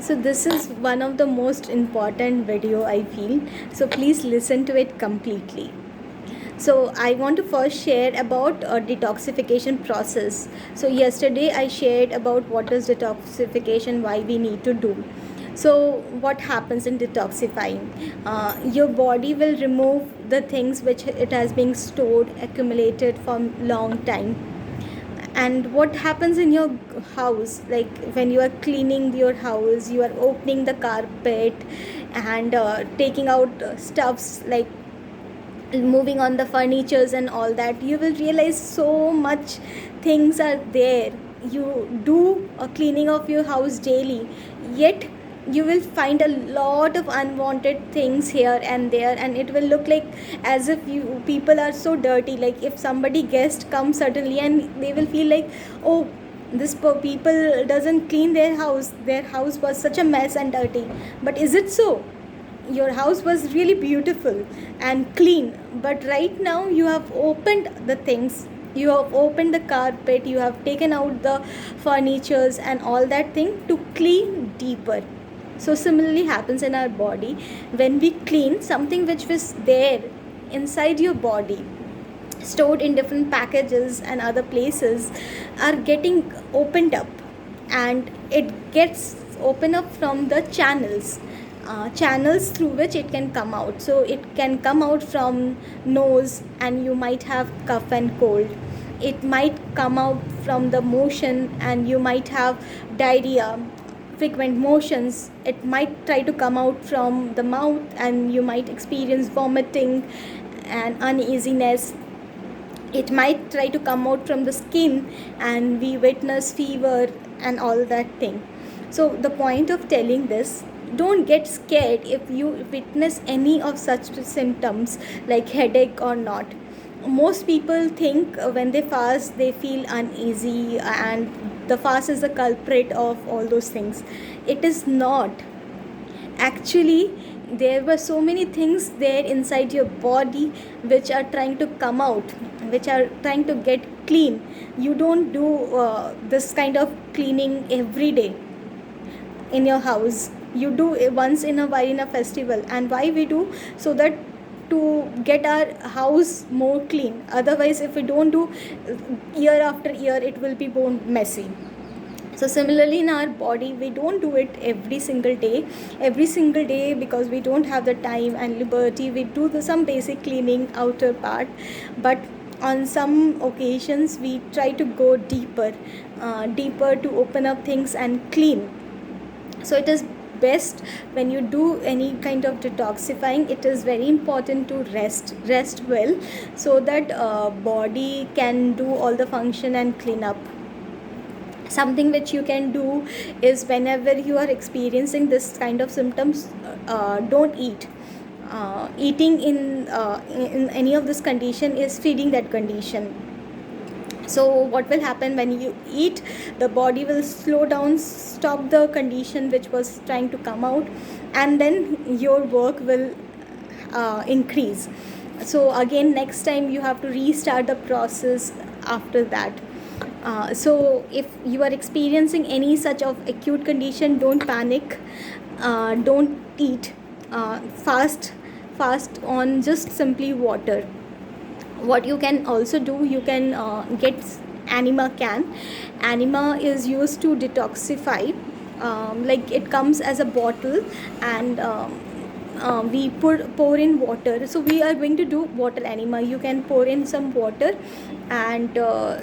So this is one of the most important video I feel. So please listen to it completely. So I want to first share about a detoxification process. So yesterday I shared about what is detoxification, why we need to do. So what happens in detoxifying? Your body will remove the things which it has been stored, accumulated for long time. And what happens in your house, like when you are cleaning your house, you are opening the carpet and taking out stuffs, like moving on the furnitures and all that, you will realize so much things are there. You do a cleaning of your house daily, yet you will find a lot of unwanted things here and there, and it will look like as if you people are so dirty. Like if somebody guest comes suddenly and they will feel like, oh, this people doesn't clean their house was such a mess and dirty. But is it so? Your house was really beautiful and clean, but right now you have opened the things, you have opened the carpet, you have taken out the furnitures and all that thing to clean deeper. So similarly happens in our body. When we clean something which was there inside your body, stored in different packages and other places, are getting opened up, and it gets open up from the channels through which it can come out. So it can come out from nose, and you might have cough and cold. It might come out from the motion, and you might have diarrhea, frequent motions. It might try to come out from the mouth, and you might experience vomiting and uneasiness. It might try to come out from the skin, and we witness fever and all that thing. So the point of telling this, don't get scared if you witness any of such symptoms like headache or not. Most people think when they fast they feel uneasy, and the fast is the culprit of all those things. It is not. Actually, there were so many things there inside your body which are trying to come out, which are trying to get clean. You don't do this kind of cleaning every day in your house. You do it once in a while in a festival. And why we do? So that to get our house more clean. Otherwise, if we don't do year after year, it will be more messy. So similarly in our body, we don't do it every single day because we don't have the time and liberty. We do some basic cleaning outer part, but on some occasions we try to go deeper to open up things and clean. So it is best when you do any kind of detoxifying, it is very important to rest well, so that body can do all the function and clean up. Something which you can do is, whenever you are experiencing this kind of symptoms, don't eat. Eating in any of this condition is feeding that condition. So what will happen when you eat? The body will slow down, stop the condition which was trying to come out, and then your work will increase. So again, next time you have to restart the process after that. So if you are experiencing any such of acute condition, don't panic. Don't eat. Fast on just simply water. What you can also do, you can get Anima can. Anima is used to detoxify. Like it comes as a bottle, and we pour in water. So we are going to do water Anima. You can pour in some water and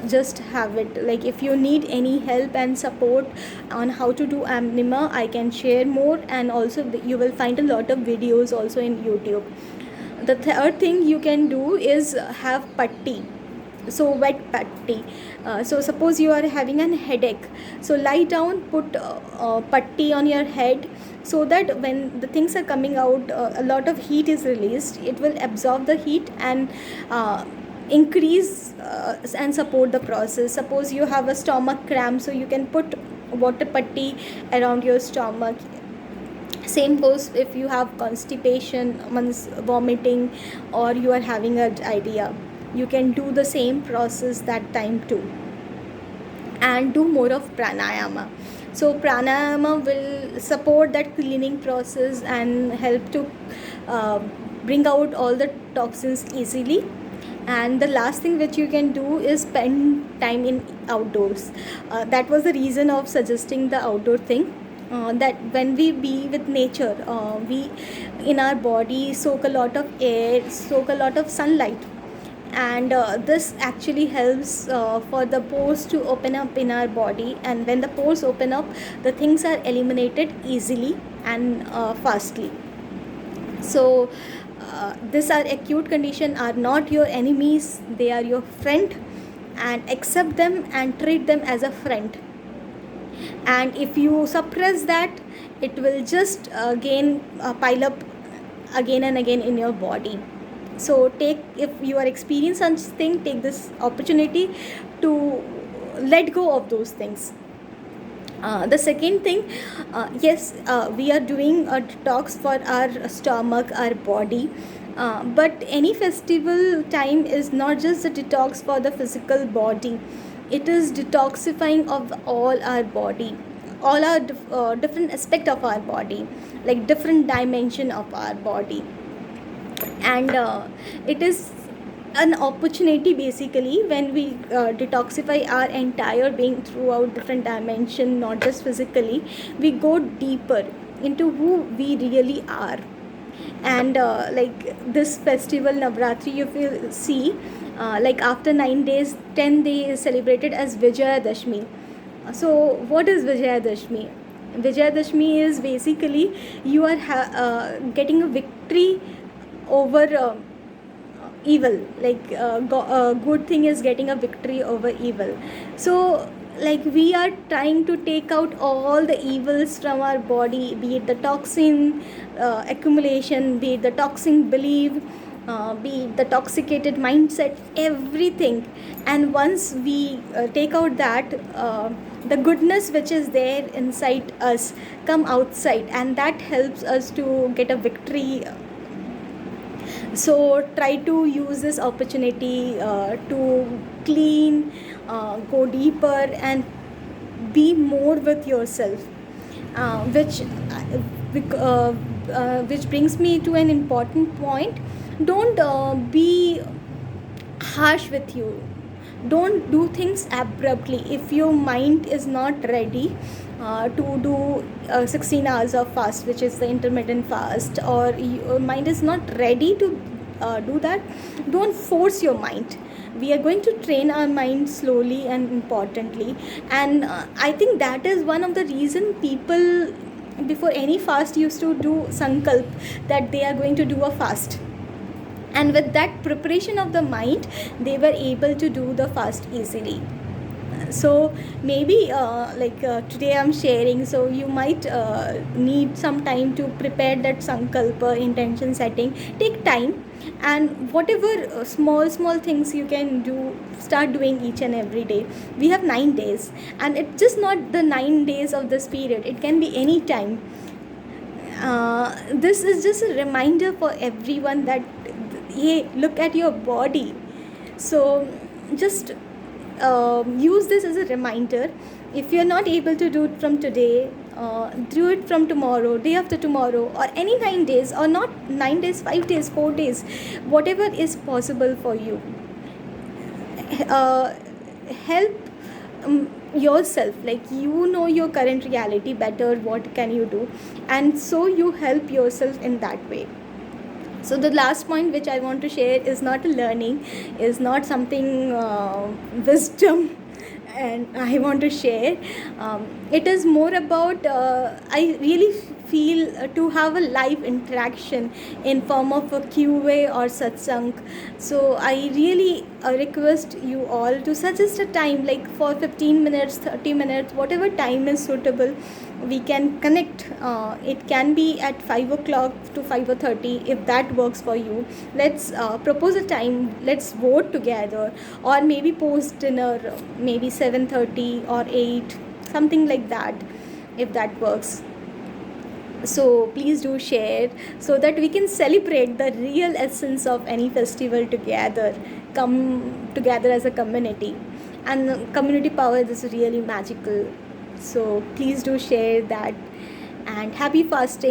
just have it. Like if you need any help and support on how to do Anima, I can share more, and also you will find a lot of videos also in YouTube. The third thing you can do is have patti. So wet patti. So suppose you are having an headache, so lie down, put patti on your head, so that when the things are coming out, a lot of heat is released. It will absorb the heat and increase and support the process. Suppose you have a stomach cramp, so you can put water patti around your stomach. Same goes if you have constipation, vomiting, or you are having a diarrhea. You can do the same process that time too. And do more of pranayama. So pranayama will support that cleaning process and help to uh, bring out all the toxins easily. And the last thing which you can do is spend time in outdoors. That was the reason of suggesting the outdoor thing. That when we be with nature, we in our body soak a lot of air, soak a lot of sunlight, and this actually helps for the pores to open up in our body, and when the pores open up, the things are eliminated easily and fastly. So this are acute condition are not your enemies, they are your friend, and accept them and treat them as a friend. And if you suppress that, it will just again pile up again and again in your body. So take, if you are experiencing such thing, take this opportunity to let go of those things. The second thing, yes, we are doing a detox for our stomach, our body, but any festival time is not just a detox for the physical body, it is detoxifying of all our body, all our different aspect of our body, like different dimension of our body. And it is an opportunity basically when we detoxify our entire being throughout different dimension, not just physically. We go deeper into who we really are. And like this festival Navratri, if you see, like after 9 days, 10 days is celebrated as Vijayadashmi. So what is Vijayadashmi? Vijayadashmi is basically you are getting a victory over evil, like good thing is getting a victory over evil. So like we are trying to take out all the evils from our body, be it the toxin accumulation, be it the toxin belief, be it the toxicated mindset, everything. And once we take out that, the goodness which is there inside us come outside, and that helps us to get a victory. So try to use this opportunity to clean, go deeper, and be more with yourself, which brings me to an important point. Don't be harsh with you. Don't do things abruptly. If your mind is not ready to do 16 hours of fast, which is the intermittent fast, or your mind is not ready to do that, don't force your mind. We are going to train our mind slowly and importantly. And I think that is one of the reason people before any fast used to do sankalp that they are going to do a fast, and with that preparation of the mind, they were able to do the fast easily. So maybe today I'm sharing, so you might need some time to prepare that sankalpa intention setting. Take time, and whatever small things you can do, start doing each and every day. We have 9 days, and it's just not the 9 days of this period, it can be any time. This is just a reminder for everyone that, hey, look at your body. So just use this as a reminder. If you're not able to do it from today, do it from tomorrow, day after tomorrow, or any 9 days, or not 9 days, 5 days, 4 days, whatever is possible for you. Help yourself, like you know your current reality better, what can you do, and so you help yourself in that way. So the last point which I want to share is not a learning, is not something wisdom, and I want to share. It is more about I really feel to have a live interaction in form of a QA or satsang. So I really request you all to suggest a time, like for 15 minutes, 30 minutes, whatever time is suitable. We can connect. It can be at 5 o'clock to 5:30 if that works for you. Let's propose a time, let's vote together, or maybe post dinner, maybe 7:30 or 8, something like that, if that works. So please do share, so that we can celebrate the real essence of any festival together, come together as a community. And community power is really magical. So please do share that. And happy fasting.